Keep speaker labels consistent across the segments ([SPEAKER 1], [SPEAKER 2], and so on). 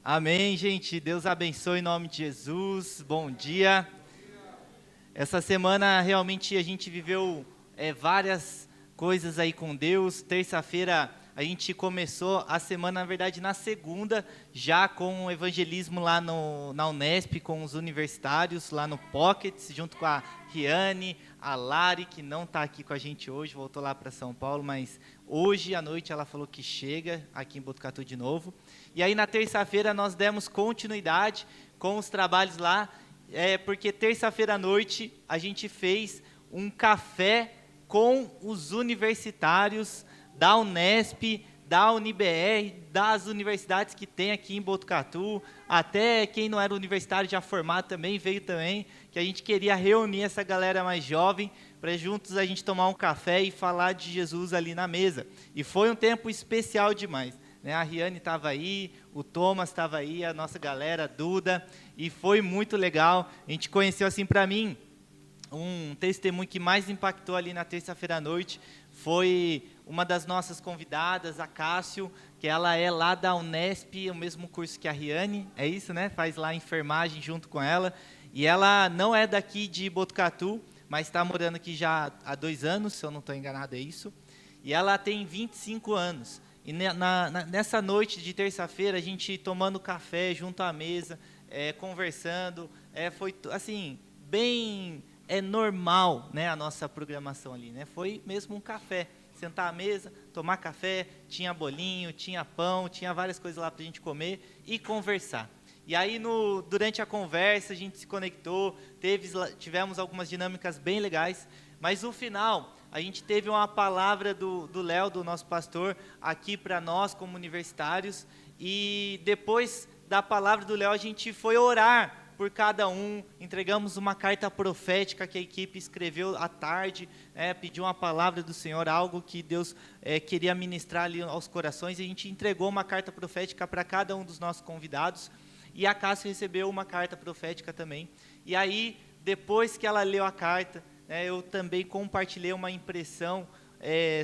[SPEAKER 1] Amém, gente. Deus abençoe em nome de Jesus. Bom dia. Essa semana realmente a gente viveu várias coisas aí com Deus. Terça-feira a gente começou a semana, na verdade, na segunda, já com o evangelismo lá na Unesp, com os universitários, lá no Pockets, junto com a Riane, a Lari, que não está aqui com a gente hoje, voltou lá para São Paulo, mas hoje à noite ela falou que chega aqui em Botucatu de novo. E aí na terça-feira nós demos continuidade com os trabalhos lá, porque terça-feira à noite a gente fez um café com os universitários da Unesp, da UniBR, das universidades que tem aqui em Botucatu, até quem não era universitário já formado também veio também, que a gente queria reunir essa galera mais jovem para juntos a gente tomar um café e falar de Jesus ali na mesa. E foi um tempo especial demais. A Riane estava aí, o Thomas estava aí, a nossa galera, a Duda, e foi muito legal. A gente conheceu, assim, para mim, um testemunho que mais impactou ali na terça-feira à noite, foi uma das nossas convidadas, a Cássio, que ela é lá da Unesp, o mesmo curso que a Riane, é isso, né? Faz lá enfermagem junto com ela, e ela não é daqui de Botucatu, mas está morando aqui já há 2 anos, se eu não estou enganado, é isso, e ela tem 25 anos. E nessa noite de terça-feira, a gente tomando café junto à mesa, conversando, foi assim, bem normal, né, a nossa programação ali, né? Foi mesmo um café, sentar à mesa, tomar café, tinha bolinho, tinha pão, tinha várias coisas lá para a gente comer e conversar. E aí, durante a conversa, a gente se conectou, tivemos algumas dinâmicas bem legais, mas no final, a gente teve uma palavra do Léo, do nosso pastor, aqui para nós como universitários, e depois da palavra do Léo, a gente foi orar por cada um, entregamos uma carta profética que a equipe escreveu à tarde, pediu uma palavra do Senhor, algo que Deus queria ministrar ali aos corações, e a gente entregou uma carta profética para cada um dos nossos convidados, e a Cássia recebeu uma carta profética também. E aí, depois que ela leu a carta, eu também compartilhei uma impressão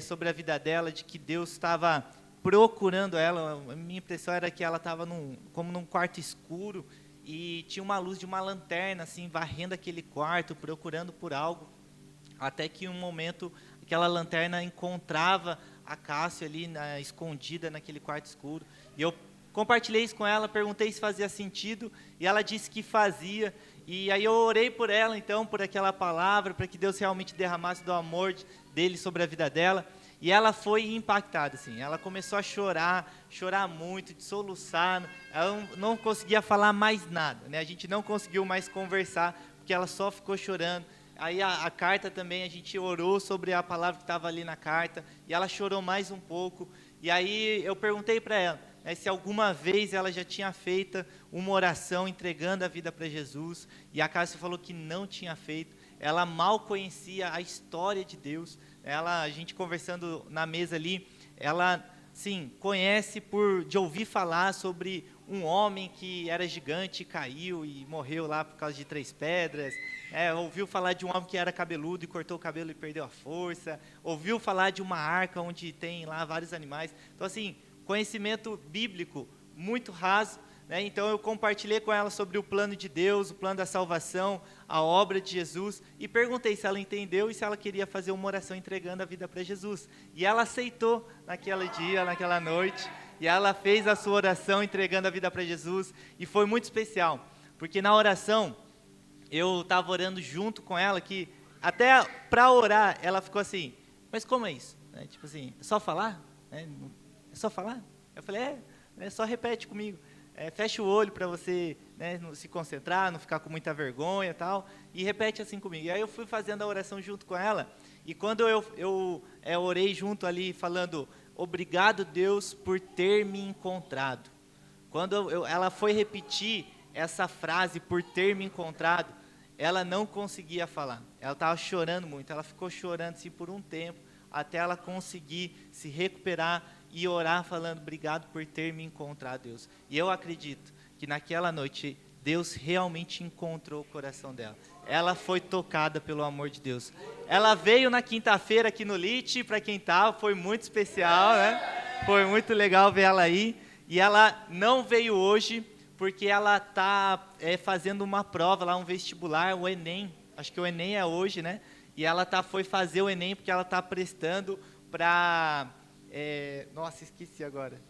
[SPEAKER 1] sobre a vida dela, de que Deus estava procurando ela. A minha impressão era que ela estava como num quarto escuro, e tinha uma luz de uma lanterna, assim, varrendo aquele quarto, procurando por algo, até que em um momento, aquela lanterna encontrava a Cássia ali, escondida naquele quarto escuro, e eu compartilhei isso com ela, perguntei se fazia sentido, e ela disse que fazia, e aí eu orei por ela, então, por aquela palavra, para que Deus realmente derramasse do amor dele sobre a vida dela, e ela foi impactada, assim, ela começou a chorar muito, de soluçar, ela não conseguia falar mais nada, né? A gente não conseguiu mais conversar, porque ela só ficou chorando. Aí a carta também, a gente orou sobre a palavra que estava ali na carta, e ela chorou mais um pouco, e aí eu perguntei para ela, se alguma vez ela já tinha feito uma oração entregando a vida para Jesus, e a Cássia falou que não tinha feito, ela mal conhecia a história de Deus, a gente conversando na mesa ali, ela, sim, conhece de ouvir falar sobre um homem que era gigante, caiu e morreu lá por causa de 3 pedras, ouviu falar de um homem que era cabeludo e cortou o cabelo e perdeu a força, ouviu falar de uma arca onde tem lá vários animais, então assim, conhecimento bíblico muito raso, então eu compartilhei com ela sobre o plano de Deus, o plano da salvação, a obra de Jesus, e perguntei se ela entendeu e se ela queria fazer uma oração entregando a vida para Jesus, e ela aceitou naquele dia, naquela noite, e ela fez a sua oração entregando a vida para Jesus, e foi muito especial, porque na oração, eu estava orando junto com ela, que até para orar, ela ficou assim, mas como é isso? Tipo assim, é só falar? É só falar? Eu falei, só repete comigo. Fecha o olho para você, não se concentrar, não ficar com muita vergonha e tal, e repete assim comigo. E aí eu fui fazendo a oração junto com ela, e quando eu orei junto ali, falando, obrigado Deus por ter me encontrado. Quando ela foi repetir essa frase, por ter me encontrado, ela não conseguia falar, ela estava chorando muito, ela ficou chorando assim por um tempo, até ela conseguir se recuperar e orar falando, obrigado por ter me encontrado, Deus. E eu acredito que naquela noite, Deus realmente encontrou o coração dela. Ela foi tocada pelo amor de Deus. Ela veio na quinta-feira aqui no LIT, para quem estava, foi muito especial, né? Foi muito legal ver ela aí. E ela não veio hoje porque ela está fazendo uma prova lá, um vestibular, o Enem. Acho que o Enem é hoje, né? E ela foi fazer o Enem porque ela está prestando para... nossa, esqueci agora.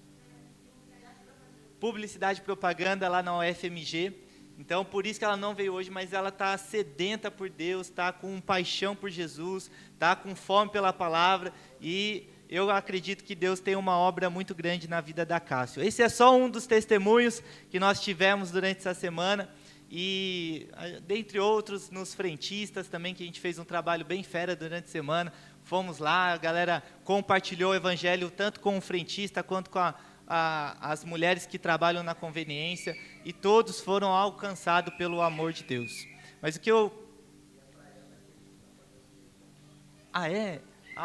[SPEAKER 1] Publicidade e propaganda lá na UFMG. Então, por isso que ela não veio hoje, mas ela está sedenta por Deus, está com paixão por Jesus, está com fome pela palavra, e eu acredito que Deus tem uma obra muito grande na vida da Cássio. Esse é só um dos testemunhos que nós tivemos durante essa semana, e dentre outros, nos frentistas também, que a gente fez um trabalho bem fera durante a semana. Fomos lá, a galera compartilhou o evangelho tanto com o frentista quanto com as mulheres que trabalham na conveniência, e todos foram alcançados pelo amor de Deus. Mas o que eu...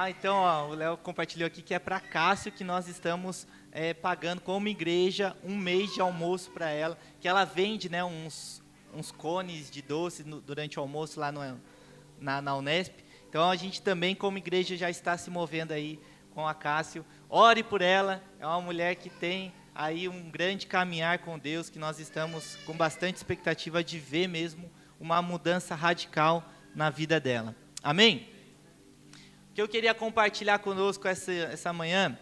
[SPEAKER 1] então o Léo compartilhou aqui que é para Cássio que nós estamos pagando como igreja um mês de almoço para ela, que ela vende, né, uns cones de doce durante o almoço lá na Unesp. Então a gente também como igreja já está se movendo aí com a Cássio. Ore por ela, é uma mulher que tem aí um grande caminhar com Deus, que nós estamos com bastante expectativa de ver mesmo uma mudança radical na vida dela. Amém? O que eu queria compartilhar conosco essa manhã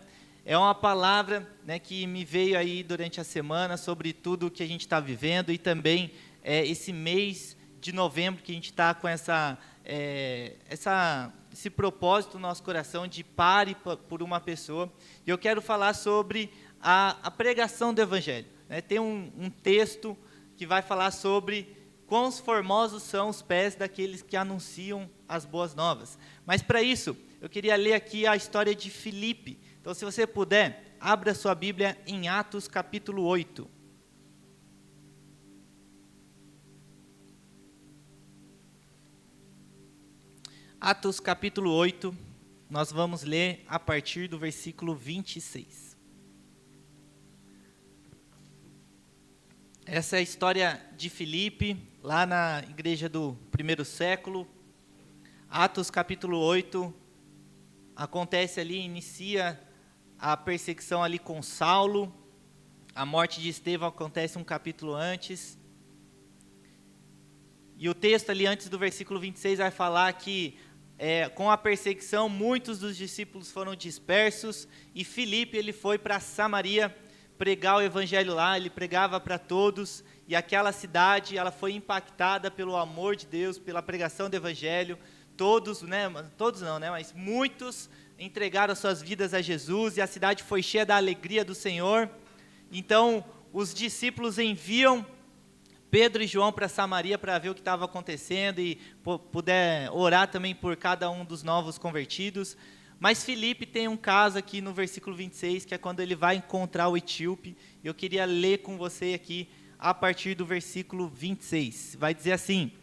[SPEAKER 1] é uma palavra, né, que me veio aí durante a semana sobre tudo o que a gente está vivendo, e também esse mês de novembro que a gente está com esse propósito no nosso coração de pare por uma pessoa. E eu quero falar sobre a pregação do Evangelho, né? Tem um texto que vai falar sobre quão formosos são os pés daqueles que anunciam as boas novas. Mas para isso, eu queria ler aqui a história de Filipe. Então, se você puder, abra sua Bíblia em Atos capítulo 8. Atos capítulo 8, nós vamos ler a partir do versículo 26. Essa é a história de Filipe, lá na igreja do primeiro século. Atos capítulo 8, acontece ali, inicia a perseguição ali com Saulo. A morte de Estevão acontece um capítulo antes. E o texto ali antes do versículo 26 vai falar que com a perseguição muitos dos discípulos foram dispersos, e Filipe ele foi para Samaria pregar o evangelho lá. Ele pregava para todos, e aquela cidade ela foi impactada pelo amor de Deus, pela pregação do evangelho. Todos não, né, mas muitos entregaram suas vidas a Jesus, e a cidade foi cheia da alegria do Senhor. Então os discípulos enviam Pedro e João para Samaria para ver o que estava acontecendo e puder orar também por cada um dos novos convertidos. Mas Filipe tem um caso aqui no versículo 26, que é quando ele vai encontrar o etíope. Eu queria ler com você aqui a partir do versículo 26. Vai dizer assim: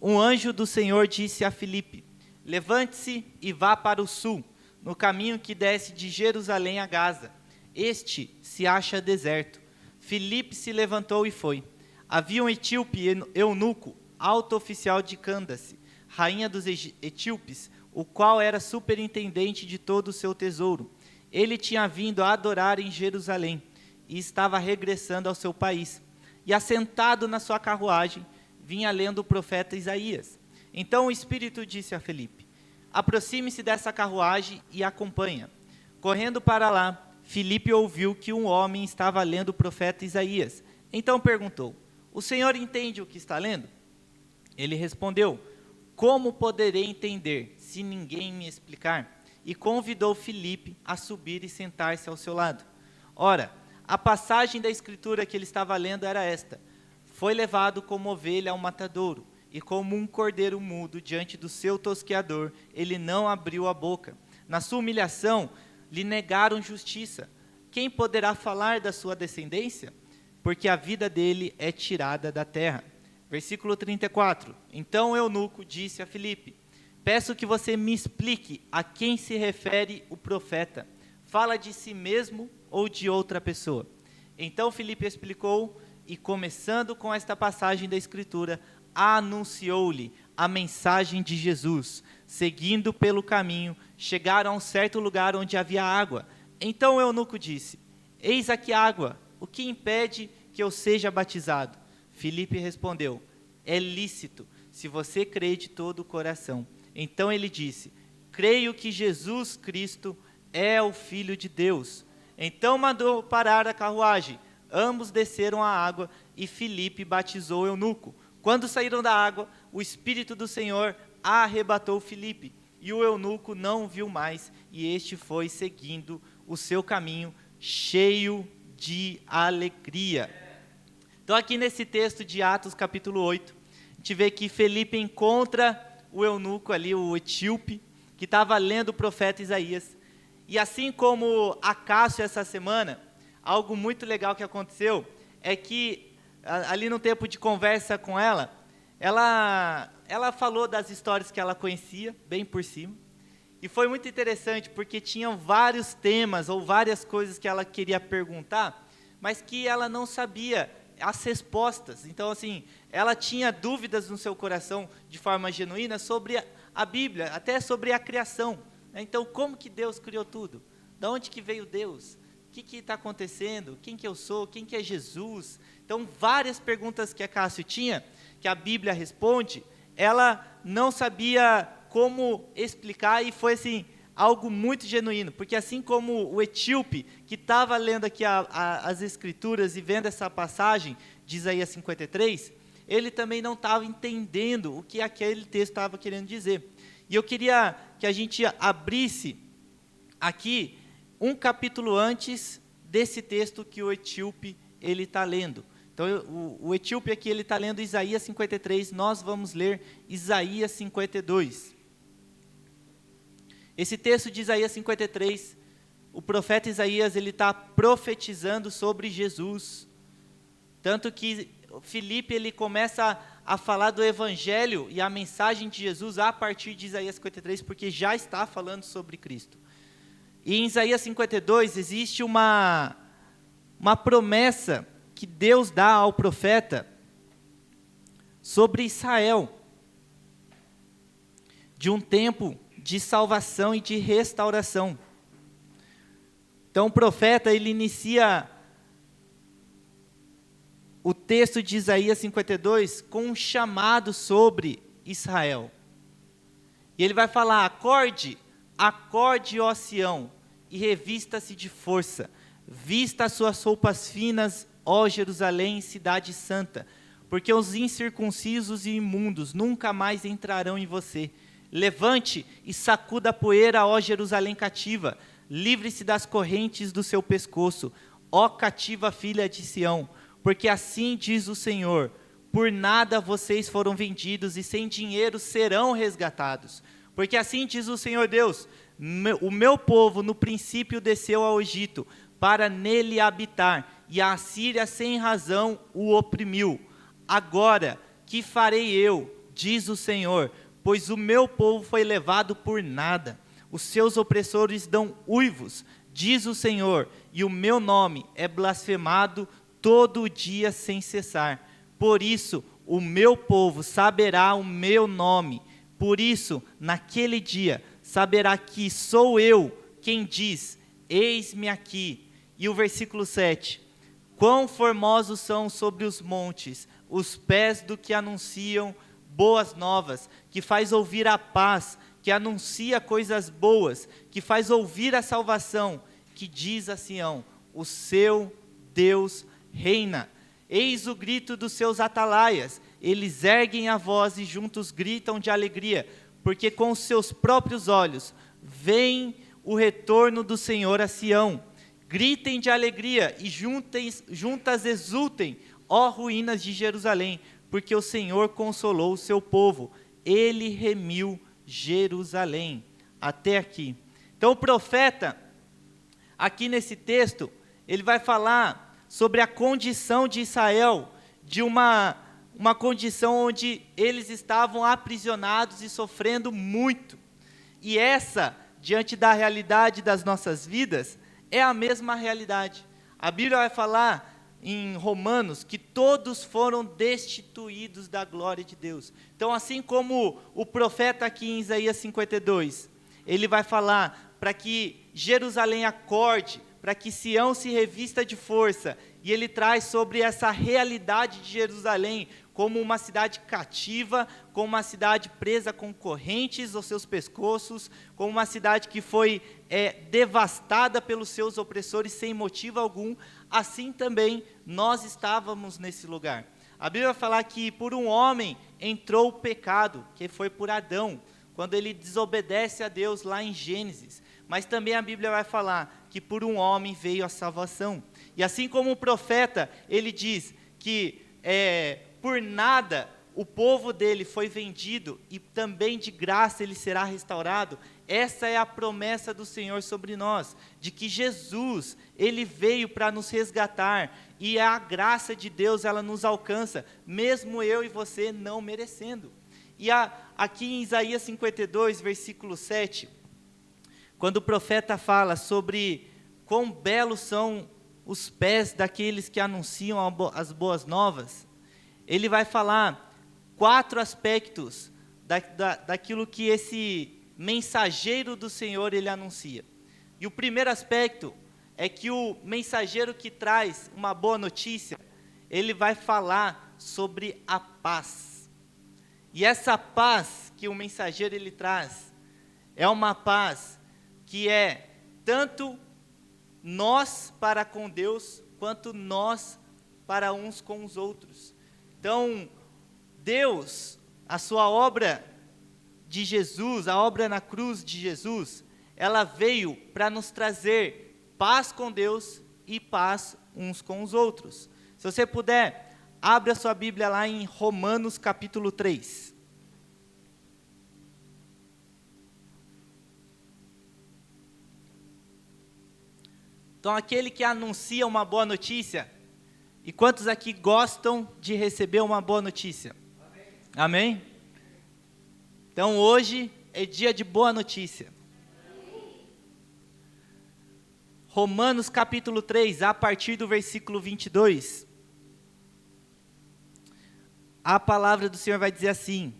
[SPEAKER 1] um anjo do Senhor disse a Filipe: levante-se e vá para o sul, no caminho que desce de Jerusalém a Gaza. Este se acha deserto. Filipe se levantou e foi. Havia um etíope eunuco, alto oficial de Cândace, rainha dos etíopes, o qual era superintendente de todo o seu tesouro. Ele tinha vindo a adorar em Jerusalém e estava regressando ao seu país. E assentado na sua carruagem, vinha lendo o profeta Isaías. Então o Espírito disse a Filipe: aproxime-se dessa carruagem e acompanha. Correndo para lá, Filipe ouviu que um homem estava lendo o profeta Isaías. Então perguntou: o senhor entende o que está lendo? Ele respondeu: como poderei entender se ninguém me explicar? E convidou Filipe a subir e sentar-se ao seu lado. Ora, a passagem da escritura que ele estava lendo era esta: foi levado como ovelha ao matadouro, e como um cordeiro mudo diante do seu tosqueador, ele não abriu a boca. Na sua humilhação, lhe negaram justiça. Quem poderá falar da sua descendência? Porque a vida dele é tirada da terra. Versículo 34. Então o eunuco disse a Filipe: peço que você me explique a quem se refere o profeta. Fala de si mesmo ou de outra pessoa? Então Filipe explicou, e começando com esta passagem da Escritura, anunciou-lhe a mensagem de Jesus. Seguindo pelo caminho, chegaram a um certo lugar onde havia água. Então o eunuco disse: eis aqui água, o que impede que eu seja batizado? Filipe respondeu, é lícito, se você crê de todo o coração. Então ele disse, creio que Jesus Cristo é o Filho de Deus. Então mandou parar a carruagem, ambos desceram à água e Filipe batizou o eunuco. Quando saíram da água, o Espírito do Senhor arrebatou Filipe, e o eunuco não o viu mais, e este foi seguindo o seu caminho, cheio de alegria. Então aqui nesse texto de Atos capítulo 8, a gente vê que Filipe encontra o eunuco ali, o etíope, que estava lendo o profeta Isaías. E assim como a Cássio essa semana, algo muito legal que aconteceu é que ali no tempo de conversa com ela falou das histórias que ela conhecia, bem por cima. E foi muito interessante, porque tinham vários temas ou várias coisas que ela queria perguntar, mas que ela não sabia as respostas. Então, assim, ela tinha dúvidas no seu coração, de forma genuína, sobre a Bíblia, até sobre a criação. Então, como que Deus criou tudo? Da onde que veio Deus? O que está acontecendo? Quem que eu sou? Quem que é Jesus? Então, várias perguntas que a Cássio tinha, que a Bíblia responde, ela não sabia como explicar, e foi assim, algo muito genuíno, porque assim como o etíope, que estava lendo aqui as escrituras e vendo essa passagem de Isaías 53, ele também não estava entendendo o que aquele texto estava querendo dizer. E eu queria que a gente abrisse aqui um capítulo antes desse texto que o etíope ele está lendo. Então, o etíope aqui ele está lendo Isaías 53, nós vamos ler Isaías 52. Esse texto de Isaías 53, o profeta Isaías ele está profetizando sobre Jesus. Tanto que Filipe ele começa a falar do evangelho e a mensagem de Jesus a partir de Isaías 53, porque já está falando sobre Cristo. E em Isaías 52 existe uma promessa que Deus dá ao profeta sobre Israel, de um tempo de salvação e de restauração. Então o profeta ele inicia o texto de Isaías 52 com um chamado sobre Israel. E ele vai falar, acorde, ó Sião, e revista-se de força, vista as suas roupas finas, ó Jerusalém, cidade santa, porque os incircuncisos e imundos nunca mais entrarão em você. Levante e sacuda a poeira, ó Jerusalém cativa, livre-se das correntes do seu pescoço, ó cativa filha de Sião, porque assim diz o Senhor, por nada vocês foram vendidos e sem dinheiro serão resgatados, porque assim diz o Senhor Deus, o meu povo no princípio desceu ao Egito, para nele habitar, e a Assíria sem razão o oprimiu. Agora, que farei eu, diz o Senhor, pois o meu povo foi levado por nada, os seus opressores dão uivos, diz o Senhor, e o meu nome é blasfemado todo o dia sem cessar. Por isso, o meu povo saberá o meu nome, por isso, naquele dia, saberá que sou eu quem diz, eis-me aqui. E o versículo 7, quão formosos são sobre os montes, os pés do que anunciam boas novas, que faz ouvir a paz, que anuncia coisas boas, que faz ouvir a salvação, que diz a Sião, o seu Deus reina. Eis o grito dos seus atalaias, eles erguem a voz e juntos gritam de alegria, porque com os seus próprios olhos veem o retorno do Senhor a Sião. Gritem de alegria e juntas exultem, ó ruínas de Jerusalém, porque o Senhor consolou o seu povo, ele remiu Jerusalém. Até aqui. Então o profeta, aqui nesse texto, ele vai falar sobre a condição de Israel, de uma condição onde eles estavam aprisionados e sofrendo muito. E essa, diante da realidade das nossas vidas, é a mesma realidade. A Bíblia vai falar em Romanos que todos foram destituídos da glória de Deus. Então, assim como o profeta aqui em Isaías 52, ele vai falar para que Jerusalém acorde, para que Sião se revista de força. E ele traz sobre essa realidade de Jerusalém como uma cidade cativa, como uma cidade presa com correntes aos seus pescoços, como uma cidade que foi devastada pelos seus opressores sem motivo algum. Assim também nós estávamos nesse lugar. A Bíblia vai falar que por um homem entrou o pecado, que foi por Adão, quando ele desobedece a Deus lá em Gênesis. Mas também a Bíblia vai falar que por um homem veio a salvação. E assim como o profeta, ele diz que por nada o povo dele foi vendido e também de graça ele será restaurado. Essa é a promessa do Senhor sobre nós, de que Jesus, ele veio para nos resgatar, e a graça de Deus, ela nos alcança, mesmo eu e você não merecendo. E aqui em Isaías 52, versículo 7, quando o profeta fala sobre quão belos são os pés daqueles que anunciam as boas novas, ele vai falar 4 aspectos daquilo que esse mensageiro do Senhor ele anuncia. E o primeiro aspecto é que o mensageiro que traz uma boa notícia, ele vai falar sobre a paz. E essa paz que o mensageiro ele traz, é uma paz que é tanto nós para com Deus, quanto nós para uns com os outros. Então, Deus, a sua obra de Jesus, a obra na cruz de Jesus, ela veio para nos trazer paz com Deus e paz uns com os outros. Se você puder, abra sua Bíblia lá em Romanos capítulo 3. Então, aquele que anuncia uma boa notícia, e quantos aqui gostam de receber uma boa notícia? Amém? Amém? Então, hoje é dia de boa notícia. Romanos capítulo 3, a partir do versículo 22. A palavra do Senhor vai dizer assim: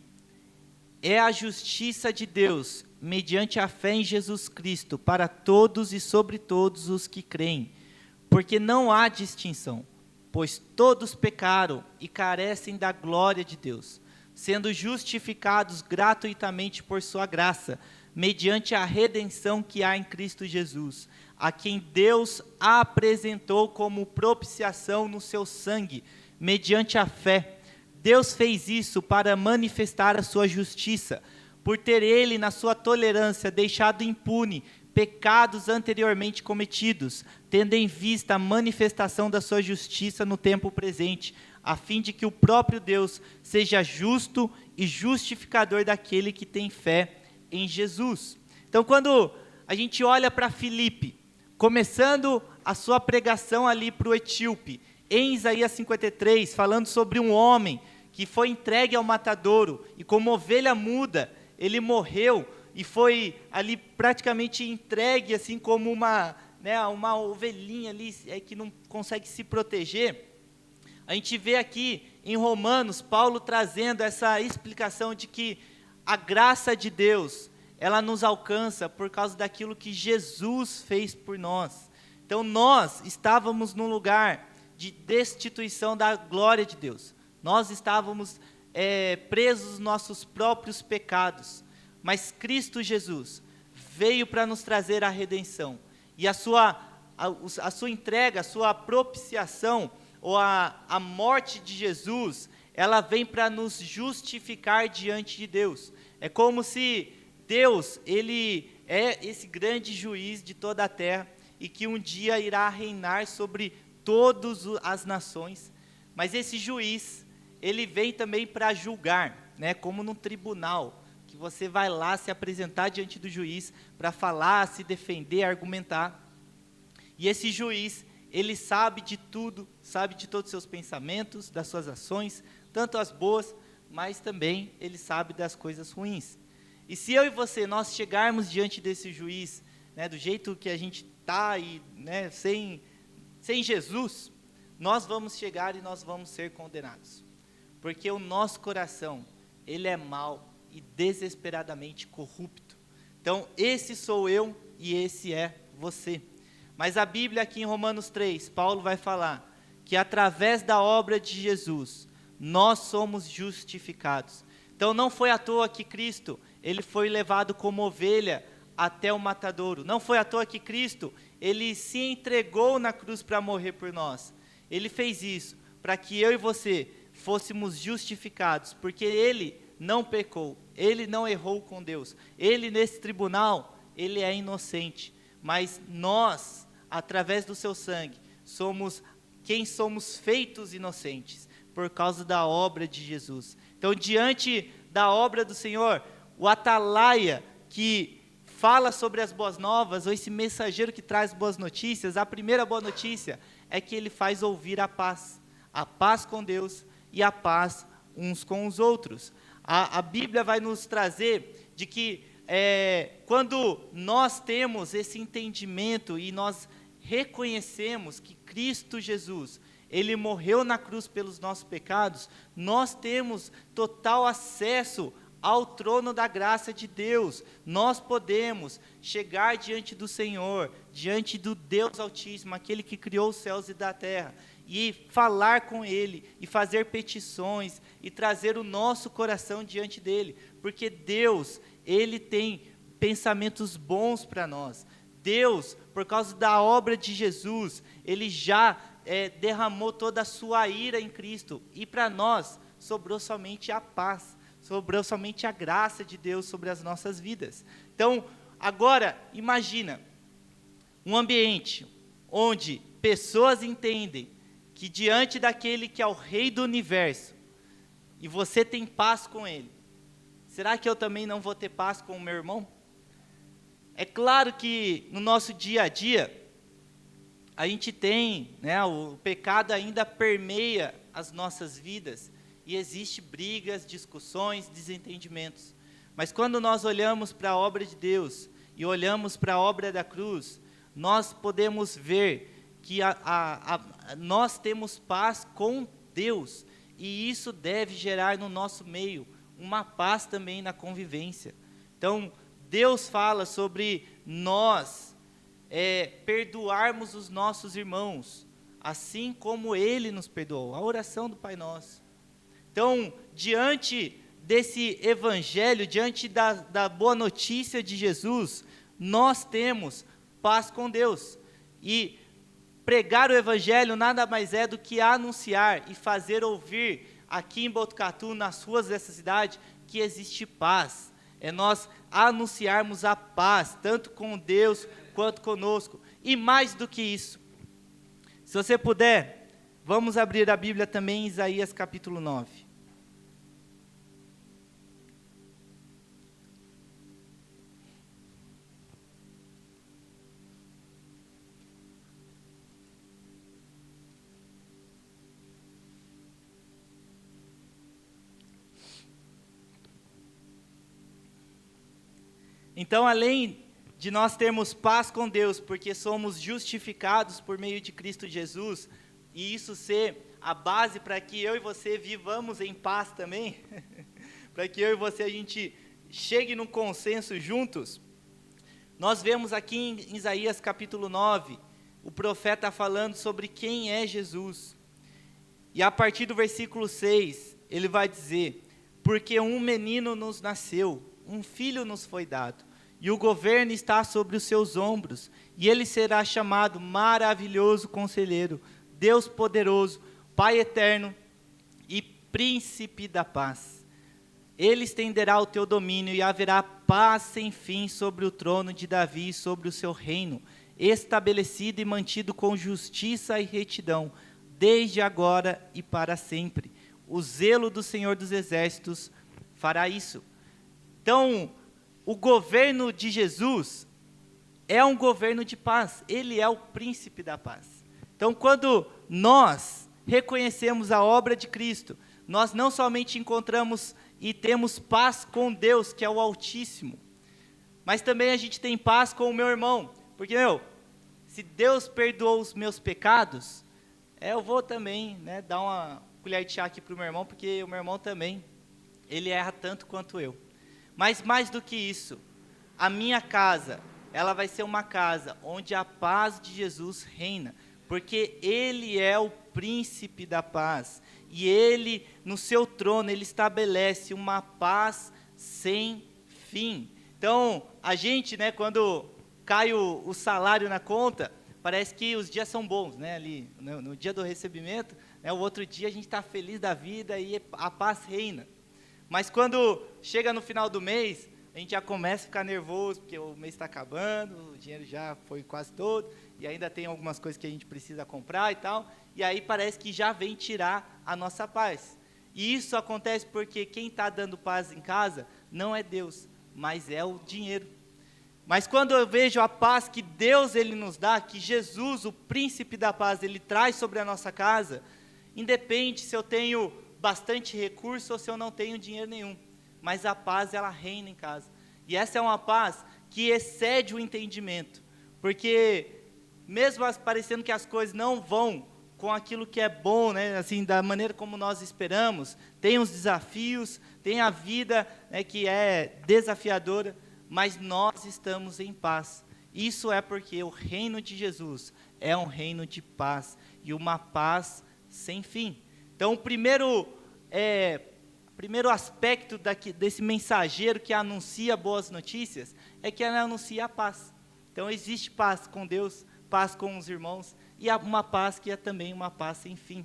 [SPEAKER 1] é a justiça de Deus, mediante a fé em Jesus Cristo, para todos e sobre todos os que creem, porque não há distinção, pois todos pecaram e carecem da glória de Deus, sendo justificados gratuitamente por sua graça, mediante a redenção que há em Cristo Jesus, a quem Deus apresentou como propiciação no seu sangue, mediante a fé. Deus fez isso para manifestar a sua justiça, por ter ele, na sua tolerância, deixado impune pecados anteriormente cometidos, tendo em vista a manifestação da sua justiça no tempo presente, a fim de que o próprio Deus seja justo e justificador daquele que tem fé em Jesus. Então, quando a gente olha para Filipe, começando a sua pregação ali para o etíope, em Isaías 53, falando sobre um homem que foi entregue ao matadouro, e como ovelha muda, ele morreu, e foi ali praticamente entregue, assim como uma ovelhinha ali, que não consegue se proteger. A gente vê aqui em Romanos, Paulo trazendo essa explicação de que a graça de Deus, ela nos alcança por causa daquilo que Jesus fez por nós. Então nós estávamos num lugar de destituição da glória de Deus. Nós estávamos presos nos nossos próprios pecados. Mas Cristo Jesus veio para nos trazer a redenção. E a sua entrega, a sua propiciação, ou a morte de Jesus, ela vem para nos justificar diante de Deus. É como se Deus, ele é esse grande juiz de toda a terra, e que um dia irá reinar sobre todas as nações. Mas esse juiz, ele vem também para julgar, né, como num tribunal, que você vai lá se apresentar diante do juiz para falar, se defender, argumentar. E esse juiz, ele sabe de tudo, sabe de todos os seus pensamentos, das suas ações, tanto as boas, mas também ele sabe das coisas ruins. E se eu e você, nós chegarmos diante desse juiz, né, do jeito que a gente está, né, sem Jesus, nós vamos chegar e nós vamos ser condenados. Porque o nosso coração, ele é mau e desesperadamente corrupto. Então, esse sou eu e esse é você. Mas a Bíblia aqui em Romanos 3, Paulo vai falar que através da obra de Jesus, nós somos justificados. Então não foi à toa que Cristo, ele foi levado como ovelha até o matadouro. Não foi à toa que Cristo, ele se entregou na cruz para morrer por nós. Ele fez isso para que eu e você fôssemos justificados, porque ele não pecou, ele não errou com Deus. Ele nesse tribunal, ele é inocente, mas nós, através do seu sangue, somos feitos inocentes, por causa da obra de Jesus. Então, diante da obra do Senhor, o atalaia que fala sobre as boas novas, ou esse mensageiro que traz boas notícias, a primeira boa notícia é que ele faz ouvir a paz com Deus e a paz uns com os outros. A Bíblia vai nos trazer de que quando nós temos esse entendimento e nós reconhecemos que Cristo Jesus, ele morreu na cruz pelos nossos pecados, nós temos total acesso ao trono da graça de Deus. Nós podemos chegar diante do Senhor, diante do Deus Altíssimo, aquele que criou os céus e da terra, e falar com Ele, e fazer petições, e trazer o nosso coração diante dEle, porque Deus, Ele tem pensamentos bons para nós. Deus, por causa da obra de Jesus, Ele já derramou toda a sua ira em Cristo, e para nós sobrou somente a paz, sobrou somente a graça de Deus sobre as nossas vidas. Então, agora, imagina um ambiente onde pessoas entendem que diante daquele que é o Rei do Universo, e você tem paz com Ele, será que eu também não vou ter paz com o meu irmão? É claro que no nosso dia a dia, a gente tem, o pecado ainda permeia as nossas vidas, e existe brigas, discussões, desentendimentos. Mas quando nós olhamos para a obra de Deus, e olhamos para a obra da cruz, nós podemos ver que nós temos paz com Deus, e isso deve gerar no nosso meio uma paz também na convivência. Então, Deus fala sobre nós perdoarmos os nossos irmãos, assim como Ele nos perdoou, a oração do Pai Nosso. Então, diante desse evangelho, diante da boa notícia de Jesus, nós temos paz com Deus. E pregar o evangelho nada mais é do que anunciar e fazer ouvir aqui em Botucatu, nas ruas dessa cidade, que existe paz. É nós anunciarmos a paz, tanto com Deus quanto conosco. E mais do que isso, se você puder, vamos abrir a Bíblia também em Isaías capítulo 9. Então, além de nós termos paz com Deus, porque somos justificados por meio de Cristo Jesus, e isso ser a base para que eu e você vivamos em paz também, para que eu e você a gente chegue num consenso juntos, nós vemos aqui em Isaías capítulo 9, o profeta falando sobre quem é Jesus. E a partir do versículo 6, ele vai dizer: porque um menino nos nasceu, um filho nos foi dado, e o governo está sobre os seus ombros, e ele será chamado Maravilhoso Conselheiro, Deus Poderoso, Pai Eterno e Príncipe da Paz. Ele estenderá o teu domínio e haverá paz sem fim sobre o trono de Davi e sobre o seu reino, estabelecido e mantido com justiça e retidão, desde agora e para sempre. O zelo do Senhor dos Exércitos fará isso. Então, o governo de Jesus é um governo de paz. Ele é o príncipe da paz. Então, quando nós reconhecemos a obra de Cristo, nós não somente encontramos e temos paz com Deus, que é o Altíssimo, mas também a gente tem paz com o meu irmão. Porque, se Deus perdoou os meus pecados, eu vou também, dar uma colher de chá aqui para o meu irmão, porque o meu irmão também, ele erra tanto quanto eu. Mas mais do que isso, a minha casa, ela vai ser uma casa onde a paz de Jesus reina, porque Ele é o príncipe da paz, e Ele, no seu trono, Ele estabelece uma paz sem fim. Então, a gente, né, quando cai o salário na conta, parece que os dias são bons, né, ali, no dia do recebimento, né, o outro dia a gente está feliz da vida e a paz reina. Mas quando chega no final do mês, a gente já começa a ficar nervoso, porque o mês está acabando, o dinheiro já foi quase todo, e ainda tem algumas coisas que a gente precisa comprar e tal, e aí parece que já vem tirar a nossa paz. E isso acontece porque quem está dando paz em casa não é Deus, mas é o dinheiro. Mas quando eu vejo a paz que Deus ele nos dá, que Jesus, o príncipe da paz, ele traz sobre a nossa casa, independe se eu tenho bastante recurso ou se eu não tenho dinheiro nenhum, mas a paz ela reina em casa. E essa é uma paz que excede o entendimento, porque mesmo parecendo que as coisas não vão com aquilo que é bom, né, assim, da maneira como nós esperamos, tem os desafios, tem a vida, né, que é desafiadora, mas nós estamos em paz. Isso é porque o reino de Jesus é um reino de paz, e uma paz sem fim. Então, o primeiro aspecto desse mensageiro que anuncia boas notícias, é que ele anuncia a paz. Então, existe paz com Deus, paz com os irmãos, e uma paz que é também uma paz sem fim,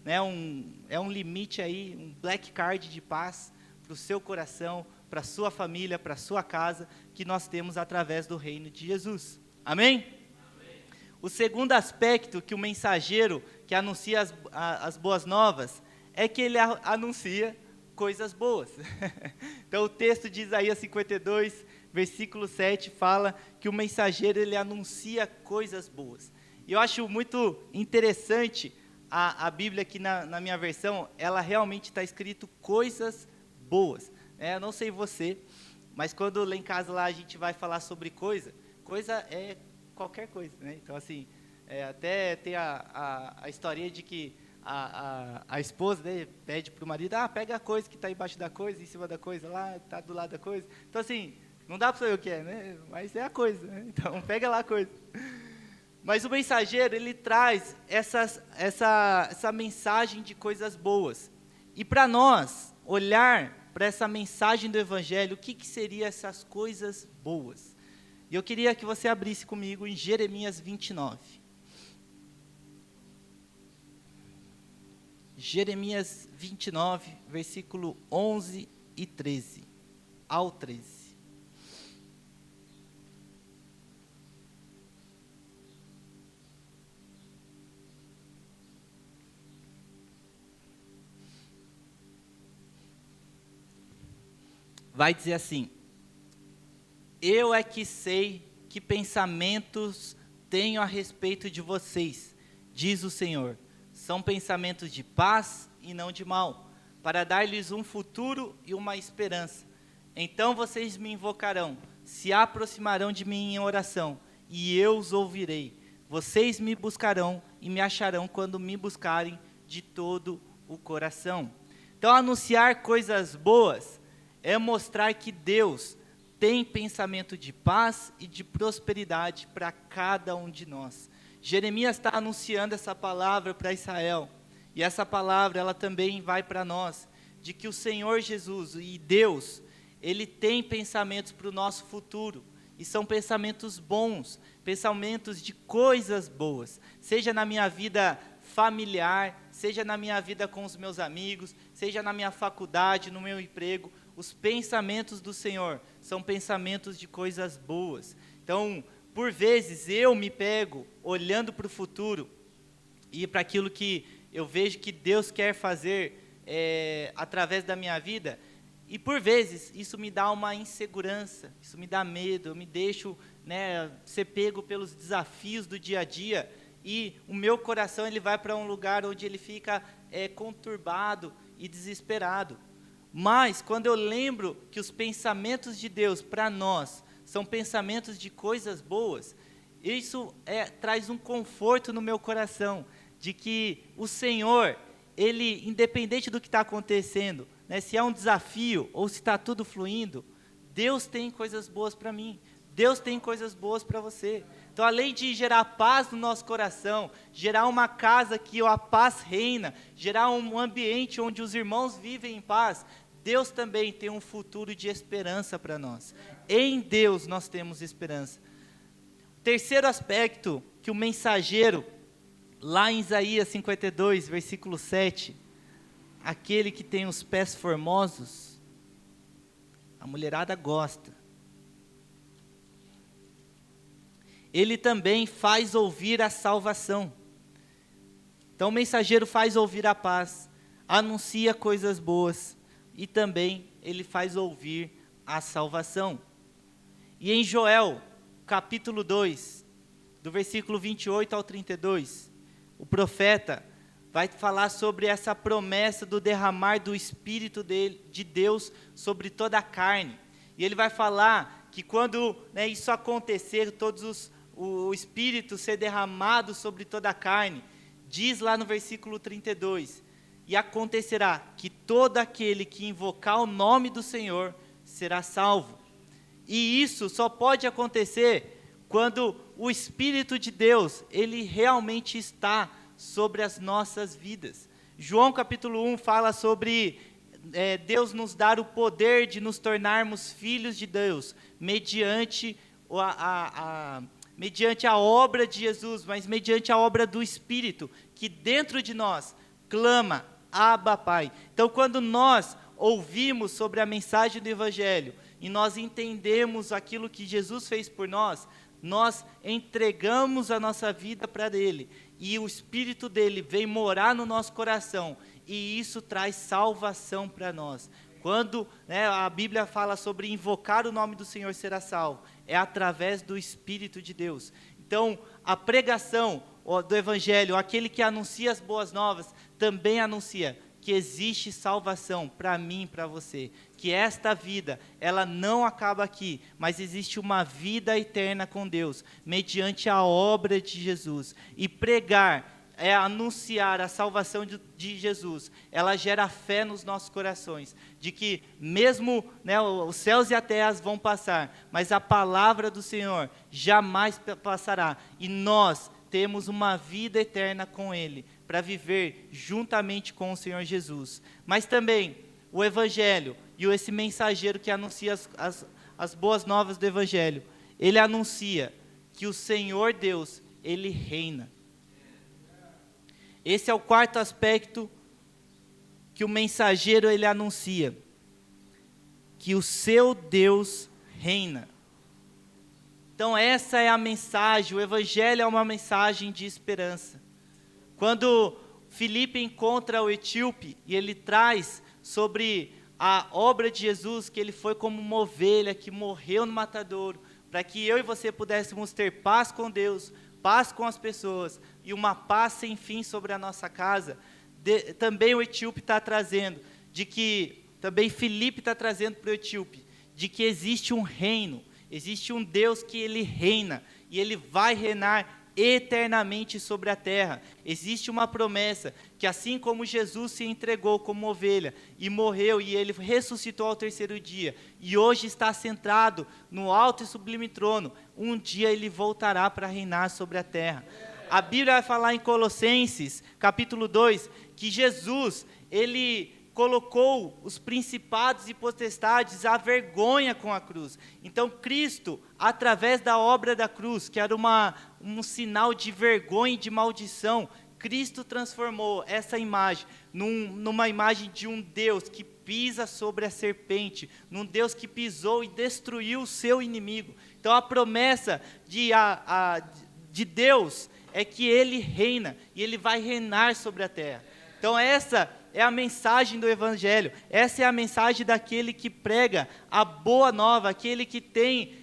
[SPEAKER 1] né, um limite aí, um black card de paz para o seu coração, para a sua família, para a sua casa, que nós temos através do reino de Jesus. Amém? Amém. O segundo aspecto que o mensageiro que anuncia as boas novas, é que ele anuncia coisas boas. Então o texto de Isaías 52, versículo 7, fala que o mensageiro ele anuncia coisas boas. E eu acho muito interessante a Bíblia aqui na minha versão, ela realmente está escrito coisas boas. Eu não sei você, mas quando lá em casa lá a gente vai falar sobre coisa é qualquer coisa, né? Então assim, até tem a historinha de que a esposa, né, pede para o marido, pega a coisa que está embaixo da coisa, em cima da coisa, lá, está do lado da coisa. Então assim, não dá para saber o que é, né? Mas é a coisa, né? Então pega lá a coisa. Mas o mensageiro, ele traz essa mensagem de coisas boas. E para nós, olhar para essa mensagem do Evangelho, o que seriam essas coisas boas? E eu queria que você abrisse comigo em Jeremias 29. Jeremias 29, versículo 11 e 13, ao 13. Vai dizer assim: eu é que sei que pensamentos tenho a respeito de vocês, diz o Senhor, são pensamentos de paz e não de mal, para dar-lhes um futuro e uma esperança. Então vocês me invocarão, se aproximarão de mim em oração, e eu os ouvirei. Vocês me buscarão e me acharão quando me buscarem de todo o coração. Então, anunciar coisas boas é mostrar que Deus tem pensamento de paz e de prosperidade para cada um de nós. Jeremias está anunciando essa palavra para Israel, e essa palavra ela também vai para nós, de que o Senhor Jesus e Deus, Ele tem pensamentos para o nosso futuro, e são pensamentos bons, pensamentos de coisas boas, seja na minha vida familiar, seja na minha vida com os meus amigos, seja na minha faculdade, no meu emprego. Os pensamentos do Senhor são pensamentos de coisas boas. Então, por vezes, eu me pego olhando para o futuro e para aquilo que eu vejo que Deus quer fazer através da minha vida, e por vezes isso me dá uma insegurança, isso me dá medo, eu me deixo, né, ser pego pelos desafios do dia a dia, e o meu coração ele vai para um lugar onde ele fica conturbado e desesperado. Mas, quando eu lembro que os pensamentos de Deus para nós são pensamentos de coisas boas, isso traz um conforto no meu coração, de que o Senhor, Ele, independente do que está acontecendo, né, se é um desafio ou se está tudo fluindo, Deus tem coisas boas para mim. Deus tem coisas boas para você. Então, além de gerar paz no nosso coração, gerar uma casa que a paz reina, gerar um ambiente onde os irmãos vivem em paz, Deus também tem um futuro de esperança para nós. Em Deus nós temos esperança. Terceiro aspecto que o mensageiro, lá em Isaías 52, versículo 7, aquele que tem os pés formosos, a mulherada gosta. Ele também faz ouvir a salvação. Então o mensageiro faz ouvir a paz, anuncia coisas boas e também ele faz ouvir a salvação. E em Joel, capítulo 2, do versículo 28 ao 32, o profeta vai falar sobre essa promessa do derramar do Espírito de Deus sobre toda a carne. E ele vai falar que quando isso acontecer, o Espírito ser derramado sobre toda a carne, diz lá no versículo 32, e acontecerá que todo aquele que invocar o nome do Senhor será salvo. E isso só pode acontecer quando o Espírito de Deus, ele realmente está sobre as nossas vidas. João capítulo 1 fala sobre Deus nos dar o poder de nos tornarmos filhos de Deus, mediante a obra de Jesus, mas mediante a obra do Espírito, que dentro de nós clama, Abba, Pai. Então, quando nós ouvimos sobre a mensagem do Evangelho, e nós entendemos aquilo que Jesus fez por nós, nós entregamos a nossa vida para Ele, e o Espírito dEle vem morar no nosso coração, e isso traz salvação para nós. Quando a Bíblia fala sobre invocar o nome do Senhor será salvo, é através do Espírito de Deus. Então, a pregação do Evangelho, aquele que anuncia as boas novas, também anuncia que existe salvação para mim e para você, que esta vida, ela não acaba aqui, mas existe uma vida eterna com Deus, mediante a obra de Jesus. E pregar é anunciar a salvação de Jesus, ela gera fé nos nossos corações, de que mesmo os céus e a terra vão passar, mas a palavra do Senhor jamais passará, e nós temos uma vida eterna com Ele, para viver juntamente com o Senhor Jesus. Mas também o Evangelho, e esse mensageiro que anuncia as boas novas do Evangelho, ele anuncia que o Senhor Deus, Ele reina. Esse é o quarto aspecto que o mensageiro ele anuncia, que o seu Deus reina. Então essa é a mensagem, o Evangelho é uma mensagem de esperança. Quando Filipe encontra o etíope e ele traz sobre a obra de Jesus, que ele foi como uma ovelha que morreu no matadouro, para que eu e você pudéssemos ter paz com Deus, paz com as pessoas e uma paz sem fim sobre a nossa casa, também o etíope está trazendo, também Filipe está trazendo para o etíope, de que existe um reino, existe um Deus que ele reina, e ele vai reinar eternamente sobre a terra. Existe uma promessa, que assim como Jesus se entregou como ovelha, e morreu, e ele ressuscitou ao terceiro dia, e hoje está sentado no alto e sublime trono, um dia ele voltará para reinar sobre a terra. A Bíblia vai falar em Colossenses, capítulo 2, que Jesus, ele colocou os principados e potestades à vergonha com a cruz. Então Cristo, através da obra da cruz, que era um sinal de vergonha e de maldição, Cristo transformou essa imagem numa imagem de um Deus que pisa sobre a serpente, num Deus que pisou e destruiu o seu inimigo. Então a promessa de Deus é que Ele reina, e Ele vai reinar sobre a terra. Então essa é a mensagem do Evangelho, essa é a mensagem daquele que prega a boa nova, aquele que tem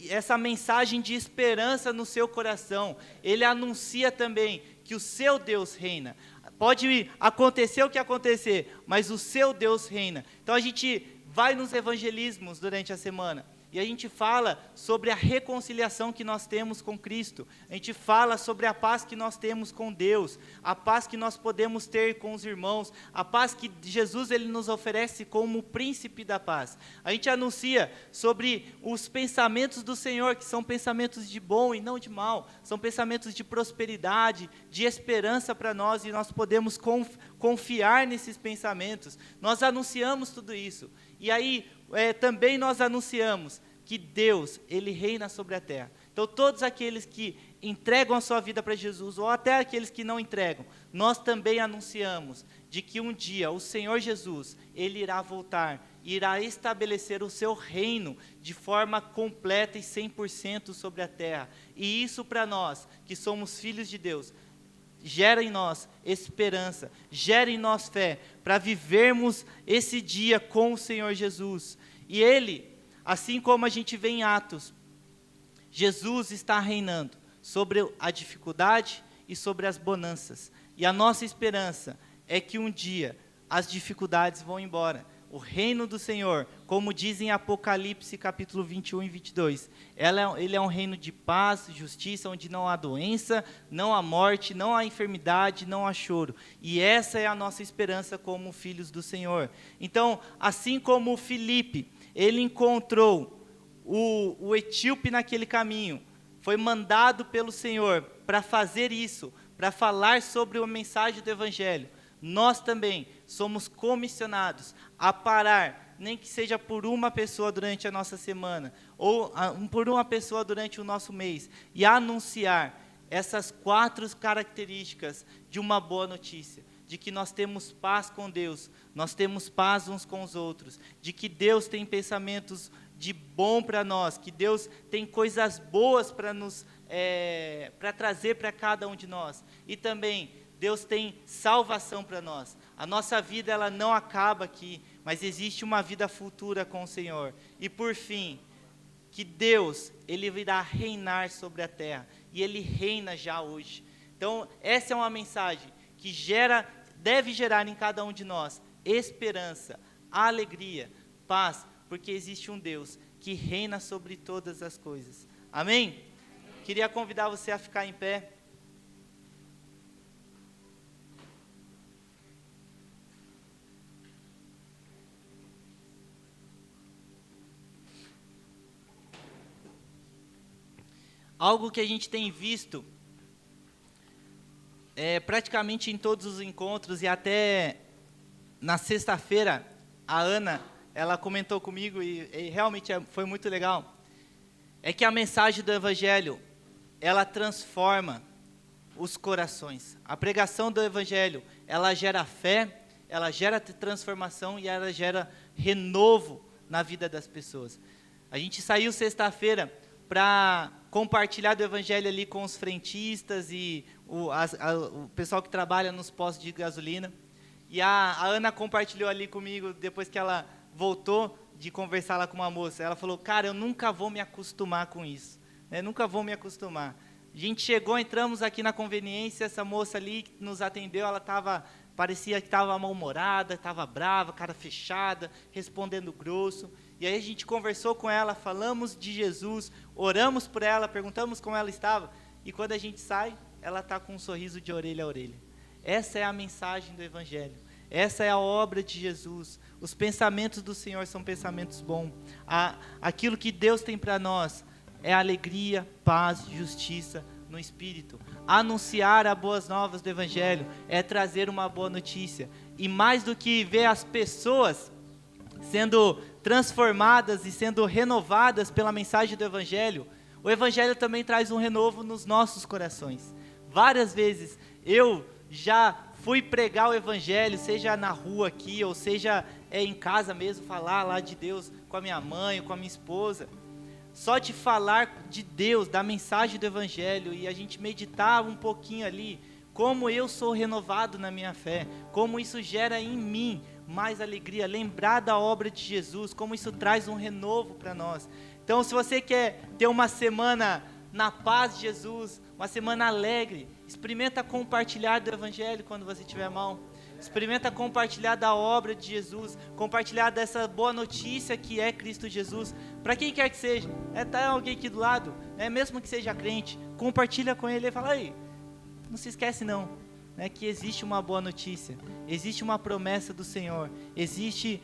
[SPEAKER 1] essa mensagem de esperança no seu coração. Ele anuncia também que o seu Deus reina. Pode acontecer o que acontecer, mas o seu Deus reina. Então a gente vai nos evangelismos durante a semana, e a gente fala sobre a reconciliação que nós temos com Cristo, a gente fala sobre a paz que nós temos com Deus, a paz que nós podemos ter com os irmãos, a paz que Jesus ele nos oferece como o príncipe da paz. A gente anuncia sobre os pensamentos do Senhor, que são pensamentos de bom e não de mal, são pensamentos de prosperidade, de esperança para nós, e nós podemos confiar nesses pensamentos. Nós anunciamos tudo isso. E aí, também nós anunciamos que Deus, Ele reina sobre a terra. Então, todos aqueles que entregam a sua vida para Jesus, ou até aqueles que não entregam, nós também anunciamos de que um dia o Senhor Jesus, Ele irá voltar, irá estabelecer o seu reino de forma completa e 100% sobre a terra. E isso para nós, que somos filhos de Deus, gera em nós esperança, gera em nós fé, para vivermos esse dia com o Senhor Jesus. E Ele, assim como a gente vê em Atos, Jesus está reinando sobre a dificuldade e sobre as bonanças. E a nossa esperança é que um dia as dificuldades vão embora. O reino do Senhor, como diz em Apocalipse capítulo 21 e 22, ele é um reino de paz, justiça, onde não há doença, não há morte, não há enfermidade, não há choro. E essa é a nossa esperança como filhos do Senhor. Então, assim como Filipe, ele encontrou o etíope naquele caminho, foi mandado pelo Senhor para fazer isso, para falar sobre a mensagem do Evangelho. Nós também somos comissionados a parar, nem que seja por uma pessoa durante a nossa semana, ou por uma pessoa durante o nosso mês, e anunciar essas 4 características de uma boa notícia, de que nós temos paz com Deus, nós temos paz uns com os outros, de que Deus tem pensamentos de bom para nós, que Deus tem coisas boas para trazer para cada um de nós, e também Deus tem salvação para nós. A nossa vida ela não acaba aqui, mas existe uma vida futura com o Senhor. E por fim, que Deus, Ele virá reinar sobre a terra, e Ele reina já hoje. Então, essa é uma mensagem que deve gerar em cada um de nós esperança, alegria, paz, porque existe um Deus que reina sobre todas as coisas. Amém? Queria convidar você a ficar em pé. Algo que a gente tem visto praticamente em todos os encontros, e até na sexta-feira, a Ana, ela comentou comigo, e realmente foi muito legal, é que a mensagem do Evangelho, ela transforma os corações. A pregação do Evangelho, ela gera fé, ela gera transformação e ela gera renovo na vida das pessoas. A gente saiu sexta-feira para compartilhar do Evangelho ali com os frentistas e o pessoal que trabalha nos postos de gasolina. E a Ana compartilhou ali comigo, depois que ela voltou de conversar lá com uma moça. Ela falou, cara, eu nunca vou me acostumar com isso. Nunca vou me acostumar. A gente chegou, entramos aqui na conveniência, essa moça ali que nos atendeu, ela parecia que estava mal-humorada, estava brava, cara fechada, respondendo grosso. E aí a gente conversou com ela, falamos de Jesus, oramos por ela, perguntamos como ela estava, e quando a gente sai, ela está com um sorriso de orelha a orelha. Essa é a mensagem do Evangelho, essa é a obra de Jesus. Os pensamentos do Senhor são pensamentos bons. Aquilo que Deus tem para nós é alegria, paz, justiça no Espírito. Anunciar as boas novas do Evangelho é trazer uma boa notícia. E mais do que ver as pessoas sendo transformadas e sendo renovadas pela mensagem do Evangelho, o Evangelho também traz um renovo nos nossos corações. Várias vezes eu já fui pregar o Evangelho, seja na rua aqui, ou seja em casa mesmo, falar lá de Deus com a minha mãe, com a minha esposa. Só de falar de Deus, da mensagem do Evangelho, e a gente meditar um pouquinho ali, como eu sou renovado na minha fé, como isso gera em mim mais alegria, lembrar da obra de Jesus, como isso traz um renovo para nós. Então, se você quer ter uma semana na paz de Jesus, uma semana alegre, experimenta compartilhar do Evangelho quando você estiver mal. experimenta compartilhar da obra de Jesus, compartilhar dessa boa notícia que é Cristo Jesus, para quem quer que seja, tá alguém aqui do lado, mesmo que seja crente, compartilha com ele e fala, aí, não se esquece não, que existe uma boa notícia, existe uma promessa do Senhor, existe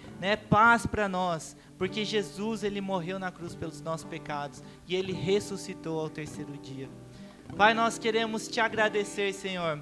[SPEAKER 1] paz para nós, porque Jesus ele morreu na cruz pelos nossos pecados, e ele ressuscitou ao terceiro dia. Pai, nós queremos te agradecer, Senhor.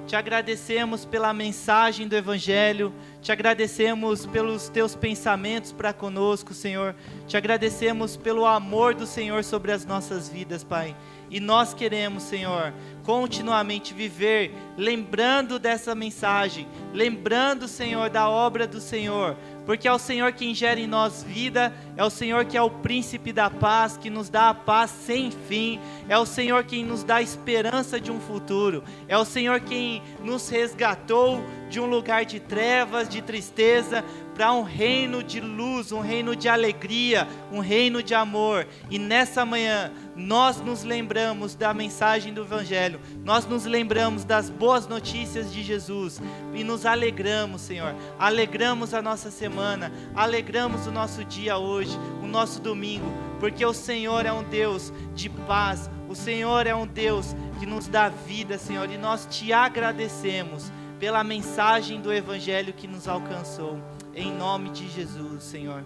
[SPEAKER 1] Te agradecemos pela mensagem do Evangelho, te agradecemos pelos teus pensamentos para conosco, Senhor. Te agradecemos pelo amor do Senhor sobre as nossas vidas, Pai. E nós queremos, Senhor, continuamente viver lembrando dessa mensagem, lembrando, Senhor, da obra do Senhor, porque é o Senhor quem gera em nós vida, é o Senhor que é o príncipe da paz, que nos dá a paz sem fim, é o Senhor quem nos dá a esperança de um futuro, é o Senhor quem nos resgatou de um lugar de trevas, de tristeza, para um reino de luz, um reino de alegria, um reino de amor. E nessa manhã, nós nos lembramos da mensagem do Evangelho, nós nos lembramos das boas notícias de Jesus, e nos alegramos, Senhor, alegramos a nossa semana, alegramos o nosso dia hoje, o nosso domingo, porque o Senhor é um Deus de paz, o Senhor é um Deus que nos dá vida, Senhor, e nós te agradecemos pela mensagem do Evangelho que nos alcançou, em nome de Jesus, Senhor.